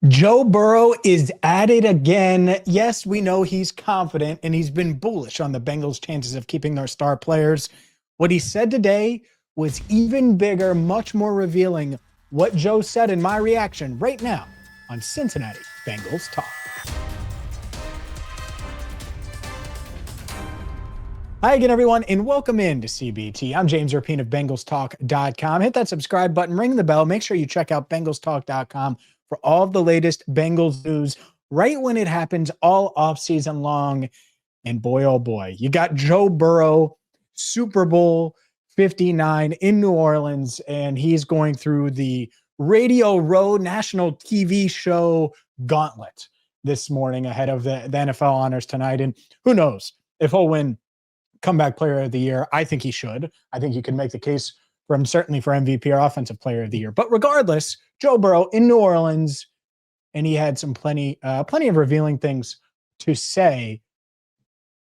Joe Burrow is at it again. Yes, we know he's confident and he's been bullish on the Bengals' chances of keeping their star players. What he said today was even bigger, much more revealing what Joe said in my reaction right now on Cincinnati Bengals Talk. Hi again, everyone, and welcome in to CBT. I'm James Rapien of BengalsTalk.com. Hit that subscribe button, ring the bell. Make sure you check out BengalsTalk.com for all of the latest Bengals news right when it happens all offseason long. And boy, oh boy, you got Joe Burrow, Super Bowl 59 in New Orleans, and he's going through the Radio Row national TV show gauntlet this morning ahead of the NFL honors tonight. And who knows if he'll win Comeback Player of the Year. I think he should. I think you can make the case for him, certainly for MVP or Offensive Player of the Year. But regardless, Joe Burrow in New Orleans, and he had some plenty of revealing things to say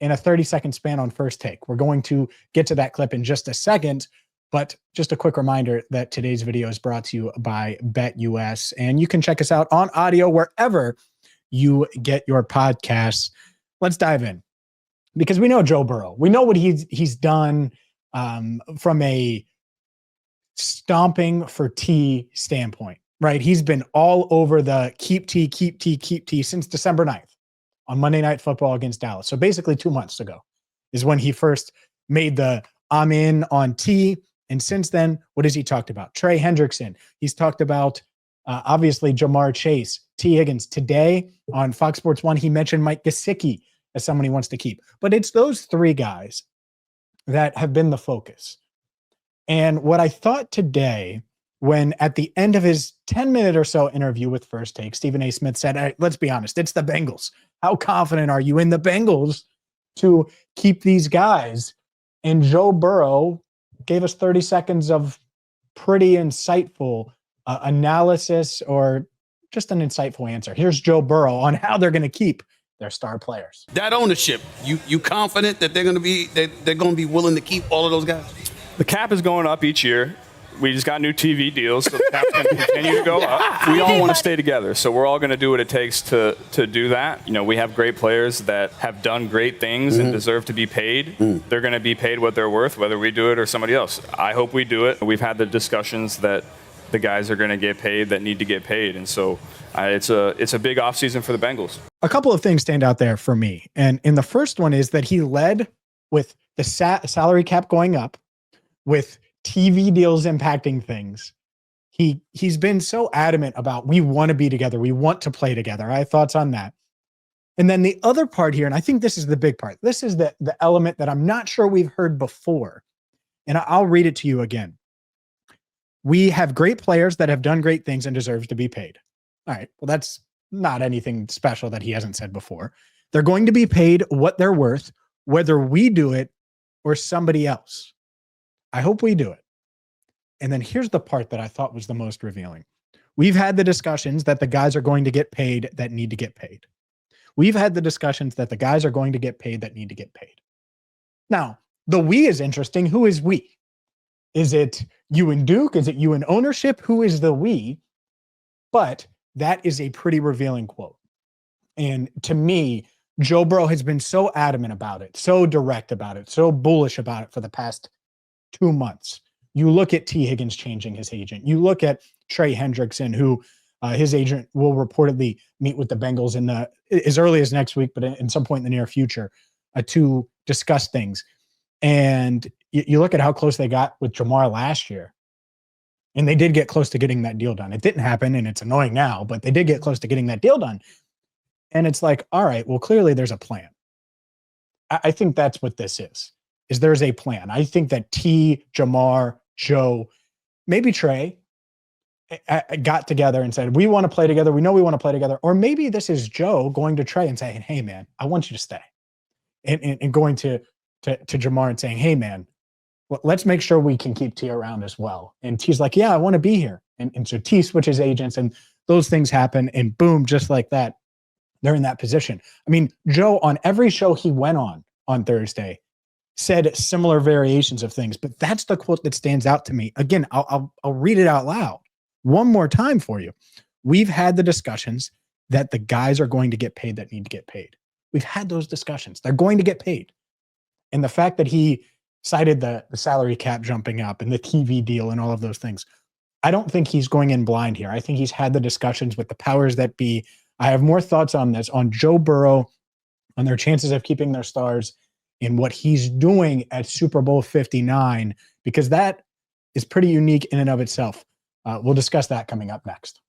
in a 30-second span on First Take. We're going to get to that clip in just a second, but just a quick reminder that today's video is brought to you by BetUS, and you can check us out on audio wherever you get your podcasts. Let's dive in. Because we know Joe Burrow. We know what he's done from a stomping for T standpoint, right? He's been all over the keep T since December 9th on Monday Night Football against Dallas. So basically 2 months ago is when he first made the I'm in on T. And since then, what has he talked about? Trey Hendrickson. He's talked about, obviously, Jamar Chase, T. Higgins. Today on Fox Sports 1, he mentioned Mike Gesicki as someone he wants to keep. But it's those three guys that have been the focus. And what I thought today, when at the end of his 10-minute or so interview with First Take, Stephen A. Smith said, hey, let's be honest, it's the Bengals. How confident are you in the Bengals to keep these guys? And Joe Burrow gave us 30 seconds of pretty insightful analysis, or just an insightful answer. Here's Joe Burrow on how they're going to keep their star players. That ownership, you confident that they're going to be willing to keep all of those guys? The cap is going up each year. We just got new TV deals, so the cap's going to continue to go up. We all want to stay together, so we're all going to do what it takes to do that. You know, we have great players that have done great things and deserve to be paid. They're going to be paid what they're worth, whether we do it or somebody else. I hope we do it. We've had the discussions that the guys are going to get paid that need to get paid, and so it's a big offseason for the Bengals. A couple of things stand out there for me, and the first one is that he led with the salary cap going up, with TV deals impacting things. He's been so adamant about, we want to be together, we want to play together. I have thoughts on that. And then the other part here, and I think this is the big part, this is the element that I'm not sure we've heard before, and I'll read it to you again. We have great players that have done great things and deserves to be paid. All right, well, that's not anything special that he hasn't said before. They're going to be paid what they're worth, whether we do it or somebody else. I hope we do it. And then here's the part that I thought was the most revealing. We've had the discussions that the guys are going to get paid that need to get paid. We've had the discussions that the guys are going to get paid that need to get paid. Now, the we is interesting. Who is we? Is it you and Duke? Is it you and ownership? Who is the we? But that is a pretty revealing quote. And to me, Joe Burrow has been so adamant about it, so direct about it, so bullish about it for the past 2 months. You look at T. Higgins changing his agent. You look at Trey Hendrickson, who his agent will reportedly meet with the Bengals as early as next week, but in some point in the near future, to discuss things. And you look at how close they got with Jamar last year. And they did get close to getting that deal done. It didn't happen, and it's annoying now, but they did get close to getting that deal done. And it's like, all right, well, clearly there's a plan. I think that's what this is there's a plan. I think that T, Jamar, Joe, maybe Trey got together and said, we want to play together. We know we want to play together. Or maybe this is Joe going to Trey and saying, hey, man, I want you to stay. And going to Jamar and saying, hey, man, let's make sure we can keep T around as well. And T's like, yeah, I want to be here. And so T switches agents, and those things happen, and boom, just like that, they're in that position. I mean, Joe, on every show he went on Thursday, said similar variations of things, but that's the quote that stands out to me. Again, I'll read it out loud one more time for you. we've had the discussions that the guys are going to get paid that need to get paid. We've had those discussions. They're going to get paid. And the fact that he cited the salary cap jumping up and the TV deal and all of those things, I don't think he's going in blind here. I think he's had the discussions with the powers that be. I have more thoughts on this, on Joe Burrow, on their chances of keeping their stars, in what he's doing at Super Bowl 59, because that is pretty unique in and of itself. We'll discuss that coming up next.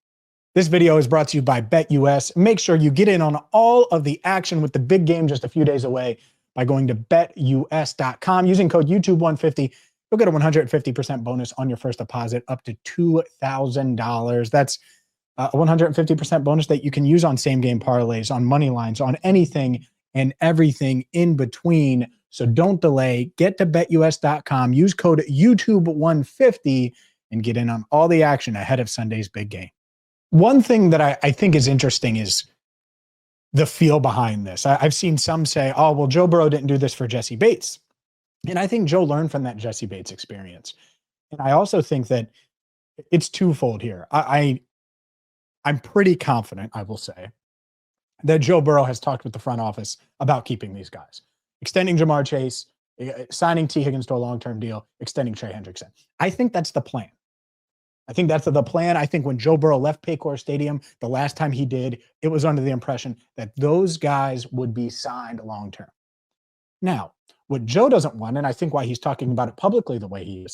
This video is brought to you by BetUS. Make sure you get in on all of the action with the big game just a few days away by going to BetUS.com. Using code YouTube150, you'll get a 150% bonus on your first deposit up to $2,000. That's a 150% bonus that you can use on same-game parlays, on money lines, on anything and everything in between. So don't delay. Get to BetUS.com. Use code YouTube150 and get in on all the action ahead of Sunday's big game. One thing that I think is interesting is the feel behind this. I've seen some say, oh, well, Joe Burrow didn't do this for Jesse Bates. And I think Joe learned from that Jesse Bates experience. And I also think that it's twofold here. I'm pretty confident, I will say, that Joe Burrow has talked with the front office about keeping these guys, extending Jamar Chase, signing T. Higgins to a long-term deal, extending Trey Hendrickson. I think that's the plan. I think that's the plan. I think when Joe Burrow left Paycor Stadium, the last time he did, it was under the impression that those guys would be signed long-term. Now, what Joe doesn't want, and I think why he's talking about it publicly the way he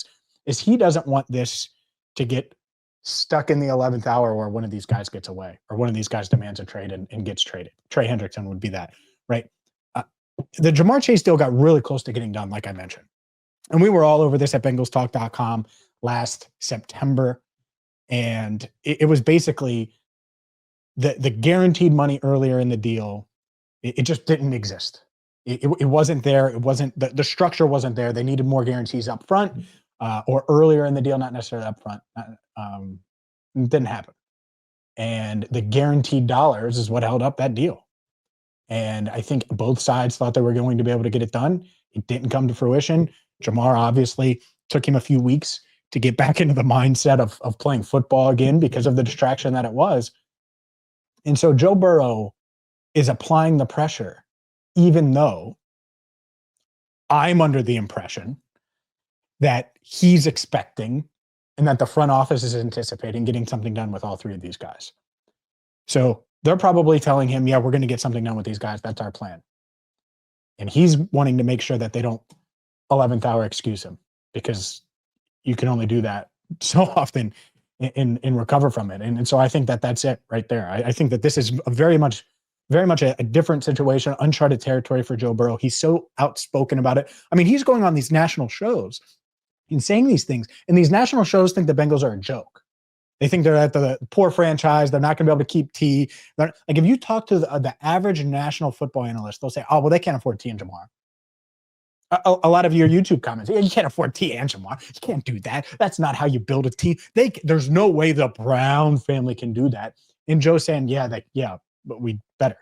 is he doesn't want this to get stuck in the 11th hour where one of these guys gets away or one of these guys demands a trade and gets traded. Trey Hendrickson would be that, right? The Jamar Chase deal got really close to getting done, like I mentioned. And we were all over this at BengalsTalk.com last September. And it was basically the guaranteed money earlier in the deal. It just didn't exist. It wasn't there. It wasn't, the structure wasn't there. They needed more guarantees up front or earlier in the deal, not necessarily up front. It didn't happen. And the guaranteed dollars is what held up that deal. And I think both sides thought they were going to be able to get it done. It didn't come to fruition. Jamar obviously took him a few weeks to get back into the mindset of playing football again because of the distraction that it was. And so Joe Burrow is applying the pressure, even though I'm under the impression that he's expecting and that the front office is anticipating getting something done with all three of these guys. So they're probably telling him, yeah, we're going to get something done with these guys. That's our plan. And he's wanting to make sure that they don't 11th hour excuse him, because you can only do that so often and recover from it. And so I think that that's it right there. I think that this is very much a different situation, uncharted territory for Joe Burrow. He's so outspoken about it. I mean, he's going on these national shows and saying these things, and these national shows think the Bengals are a joke. They think they're at the poor franchise. They're not going to be able to keep T. Like if you talk to the average national football analyst, they'll say, oh, well, they can't afford T and Jamar. A lot of your YouTube comments, yeah, you can't afford T and Jamar. You can't do that. That's not how you build a team. There's no way the Brown family can do that. And Joe saying, yeah, but we better.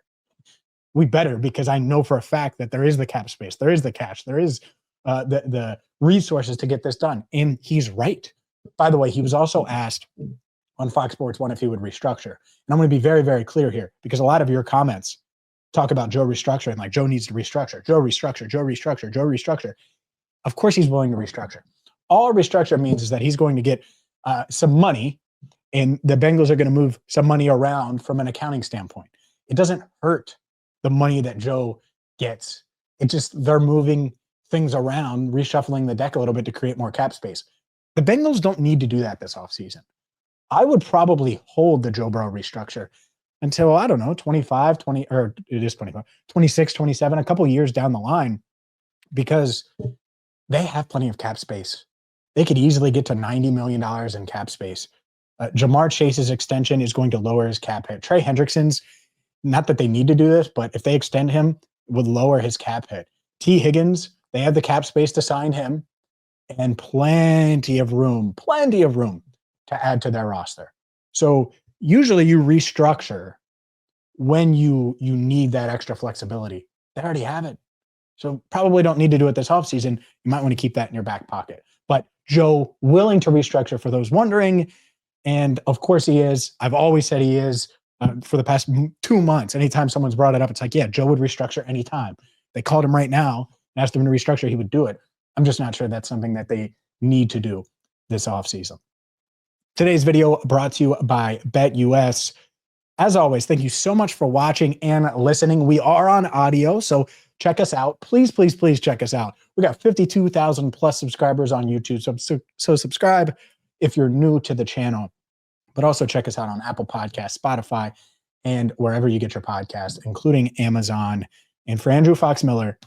We better, because I know for a fact that there is the cap space. There is the cash. There is the resources to get this done. And he's right. By the way, he was also asked on Fox Sports 1 if he would restructure. And I'm going to be very, very clear here, because a lot of your comments talk about Joe restructuring, like Joe needs to restructure, Joe restructure, Joe restructure, Joe restructure. Of course he's willing to restructure. All restructure means is that he's going to get some money, and the Bengals are going to move some money around from an accounting standpoint. It doesn't hurt the money that Joe gets. It just, they're moving things around, reshuffling the deck a little bit to create more cap space. The Bengals don't need to do that this offseason. I would probably hold the Joe Burrow restructure until, I don't know, 25, 20, or it is 25, 26, 27, a couple years down the line, because they have plenty of cap space. They could easily get to $90 million in cap space. Jamar Chase's extension is going to lower his cap hit. Trey Hendrickson's, not that they need to do this, but if they extend him, it would lower his cap hit. T. Higgins, they have the cap space to sign him, and plenty of room to add to their roster. So usually you restructure when you need that extra flexibility. They already have it. So probably don't need to do it this offseason. You might want to keep that in your back pocket. But Joe willing to restructure, for those wondering, And of course he is. I've always said he is for the past 2 months. Anytime someone's brought it up, it's like, yeah, Joe would restructure anytime. They called him right now and asked him to restructure, he would do it. I'm just not sure that's something that they need to do this offseason. Today's video brought to you by BetUS. As always, thank you so much for watching and listening. We are on audio, so check us out. Please, please, please check us out. We got 52,000 plus subscribers on YouTube, so subscribe if you're new to the channel. But also check us out on Apple Podcasts, Spotify, and wherever you get your podcasts, including Amazon. And for Andrew Fox Miller,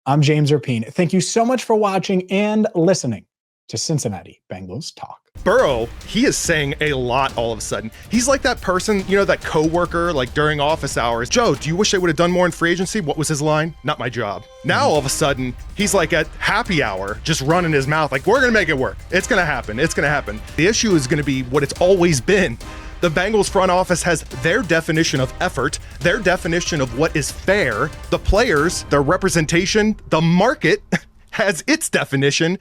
I'm James Rapien. Thank you so much for watching and listening to Cincinnati Bengals Talk. Burrow, he is saying a lot all of a sudden. He's like that person, that coworker, like during office hours. Joe, do you wish I would have done more in free agency? What was his line? Not my job. Now all of a sudden, he's like at happy hour, just running his mouth like, we're going to make it work. It's going to happen. It's going to happen. The issue is going to be what it's always been. The Bengals front office has their definition of effort, their definition of what is fair. The players, their representation, the market has its definition.